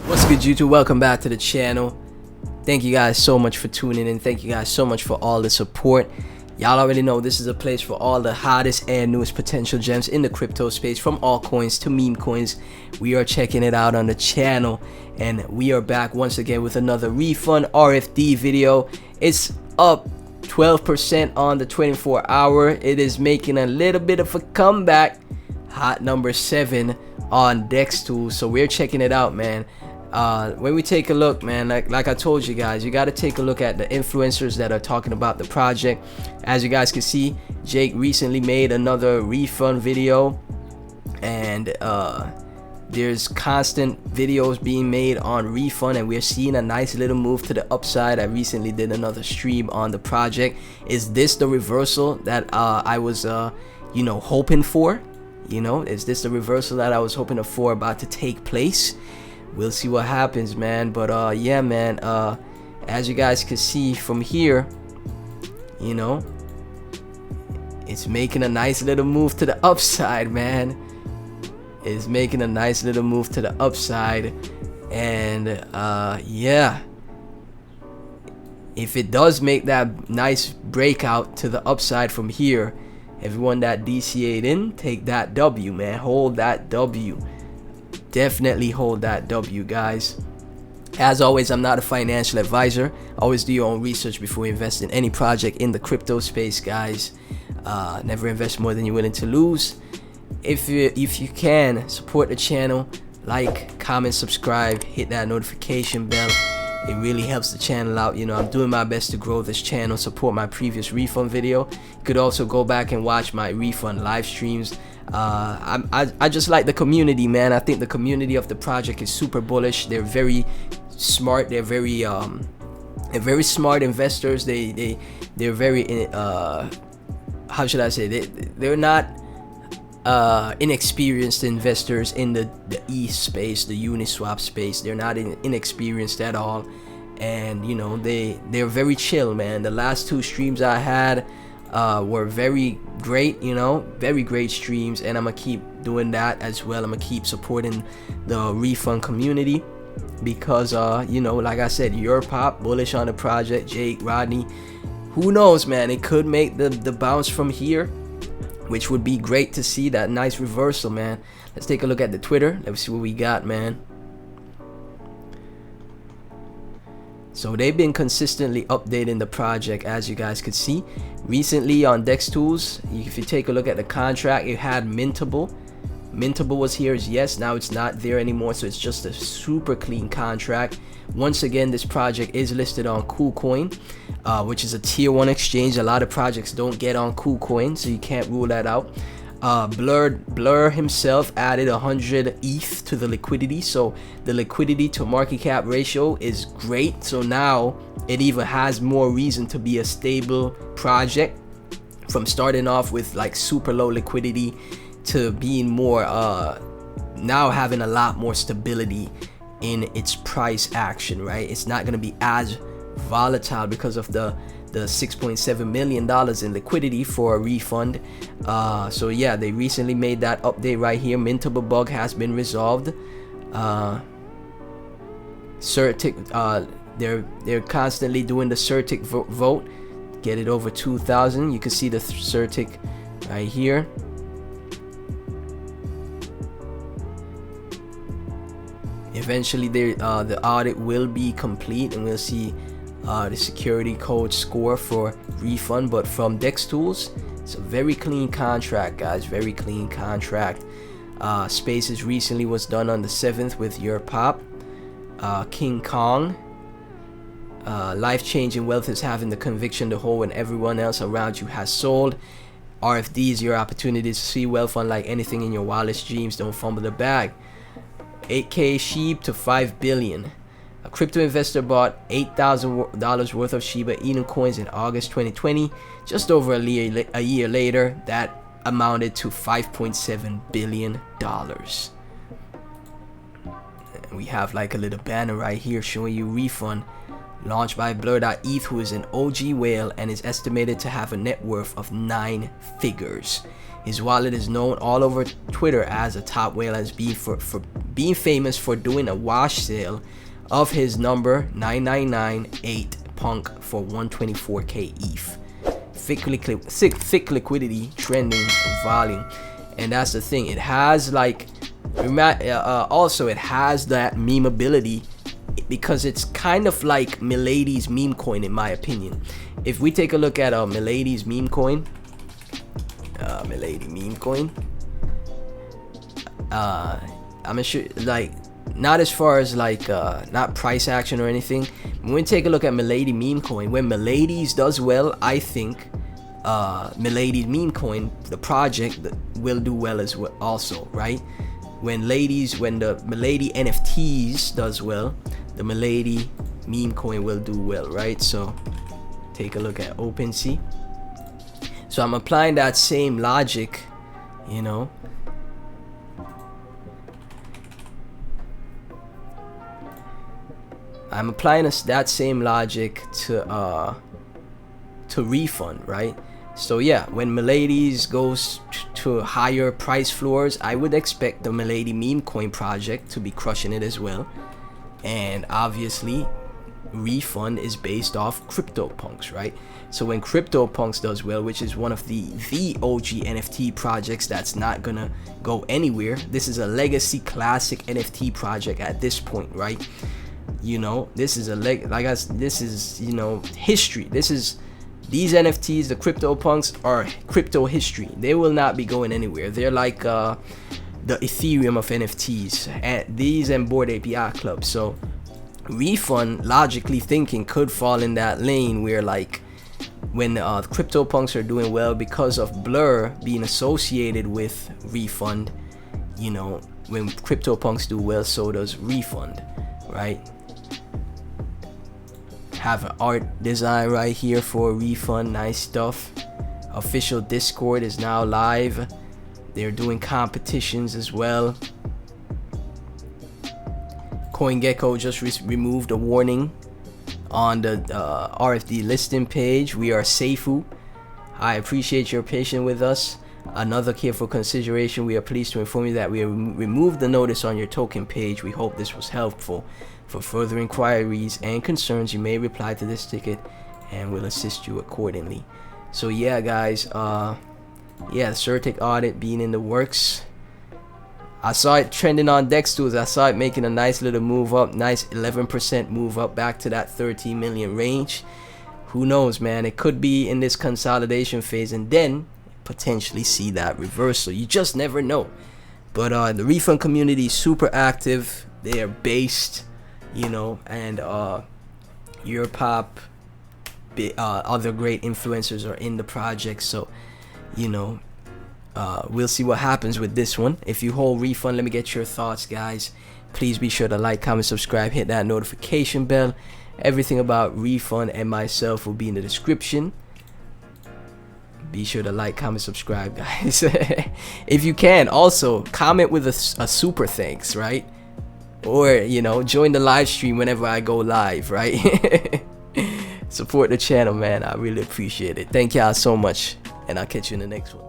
What's good, YouTube? Welcome back to the channel. Thank you guys so much for tuning in. Thank you guys so much for all the support. Y'all already know this is a place for all the hottest and newest potential gems in the crypto space, from altcoins to meme coins. We are checking it out on the channel, and we are back once again with another Refund Rfd video. It's up 12% on the 24-hour. It is making a little bit of a comeback. Hot number 7 on DEX tools. So we're checking it out, man. When we take a look, man, like I told you guys, you got to take a look at the influencers that are talking about the project. As you guys can see, Jake recently made another refund video, and there's constant videos being made on refund, and we're seeing a nice little move to the upside. I recently did another stream on the project. Is this the reversal that I was hoping for? Is this the reversal that I was hoping for about to take place? We'll see what happens, man. But yeah, man, as you guys can see from here, it's making a nice little move to the upside, man. It's making a nice little move to the upside. And yeah, if it does make that nice breakout to the upside from here, everyone that DCA'd in, take that W, man. Hold that W. Definitely hold that W, guys. As always, I'm not a financial advisor. Always do your own research before you invest in any project in the crypto space, guys. Never invest more than you're willing to lose. If you can, support the channel, like, comment, subscribe, hit that notification bell. It really helps the channel out. I'm doing my best to grow this channel. Support my previous refund video. You could also go back and watch my refund live streams. I just like the community, man. I think the community of the project is super bullish. They're very smart. They're very smart investors. They're very how should I say, they're not inexperienced investors in the ETH space, the Uniswap space. They're not inexperienced at all, and they're very chill, man. The last 2 streams I had were very great, very great streams, and I'm gonna keep doing that as well. I'm gonna keep supporting the refund community because like I said, your pop bullish on the project. Jake, Rodney, who knows, man, it could make the bounce from here, which would be great to see. That nice reversal, man. Let's take a look at the Twitter. Let's see what we got, man. So they've been consistently updating the project, as you guys could see. Recently on DEX tools, if you take a look at the contract, it had mintable. Mintable was here, yes, now it's not there anymore, so it's just a super clean contract. Once again, this project is listed on KuCoin, which is a tier 1 exchange. A lot of projects don't get on KuCoin, so you can't rule that out. Blur himself added 100 ETH to the liquidity, so the liquidity to market cap ratio is great. So now it even has more reason to be a stable project, from starting off with like super low liquidity to being more now having a lot more stability in its price action, right? It's not going to be as volatile because of the $6.7 million in liquidity for a refund. So yeah, they recently made that update right here. Mintable bug has been resolved. Certic, they're constantly doing the Certic vote, get it over 2,000. You can see the Certic right here. Eventually the audit will be complete, and we'll see the security code score for refund. But from DEX tools, it's a very clean contract, guys. Very clean contract. Spaces recently was done on the 7th with your pop. King Kong, life-changing wealth is having the conviction to hold when everyone else around you has sold. RFD is your opportunity to see wealth unlike anything in your wildest dreams. Don't fumble the bag. 8K sheep to 5 billion. A crypto investor bought $8,000 worth of Shiba Inu coins in August 2020. Just over a year later, that amounted to $5.7 billion. And we have like a little banner right here showing you refund. Launched by Blur.eth, who is an OG whale and is estimated to have a net worth of 9 figures. His wallet is known all over Twitter as a top whale, as being famous for doing a wash sale of his number 9998 punk for 124k ETH. Thick liquidity, trending volume, and that's the thing. It has like also it has that memeability because it's kind of like Milady's meme coin, in my opinion. If we take a look at Milady's meme coin, Milady meme coin, I'm sure, like, not as far as like not price action or anything. When we take a look at Milady meme coin, when Milady's does well, I think Milady's meme coin, the project, will do well as well also, right? When the Milady NFTs does well, the Milady meme coin will do well, right? So take a look at OpenSea. So I'm applying that same logic, you know. I'm applying that same logic to Refund, right? So yeah, when Milady's goes to higher price floors, I would expect the Milady meme coin project to be crushing it as well. And obviously Refund is based off CryptoPunks, right? So when CryptoPunks does well, which is one of the OG NFT projects that's not gonna go anywhere, this is a legacy classic NFT project at this point, right? You know, this is this is, you know, history. These NFTs, the CryptoPunks, are crypto history. They will not be going anywhere. They're like the Ethereum of NFTs, and these and Bored Ape Yacht Club. So Refund, logically thinking, could fall in that lane where, like, when CryptoPunks are doing well because of Blur being associated with Refund, you know, when CryptoPunks do well, so does Refund, right? Have an art design right here for Refund, nice stuff. Official Discord is now live. They're doing competitions as well. CoinGecko just removed a warning on the RFD listing page. We are Seifu. I appreciate your patience with us. Another careful consideration, we are pleased to inform you that we have removed the notice on your token page. We hope this was helpful. For further inquiries and concerns, you may reply to this ticket and we'll assist you accordingly. So yeah, guys, yeah, the Certic audit being in the works. I saw it trending on Dex Tools. I saw it making a nice little move up, nice 11% move up back to that 13 million range. Who knows, man? It could be in this consolidation phase and then potentially see that reversal. You just never know. But the Refund community is super active. They are based, you know, and Europop, other great influencers are in the project. So, you know, we'll see what happens with this one. If you hold Refund, let me get your thoughts, guys. Please be sure to like, comment, subscribe, hit that notification bell. Everything about Refund and myself will be in the description. Be sure to like, comment, subscribe, guys. If you can, also comment with a super thanks, right? Or, you know, join the live stream whenever I go live, right? Support the channel, man. I really appreciate it. Thank y'all so much, and I'll catch you in the next one.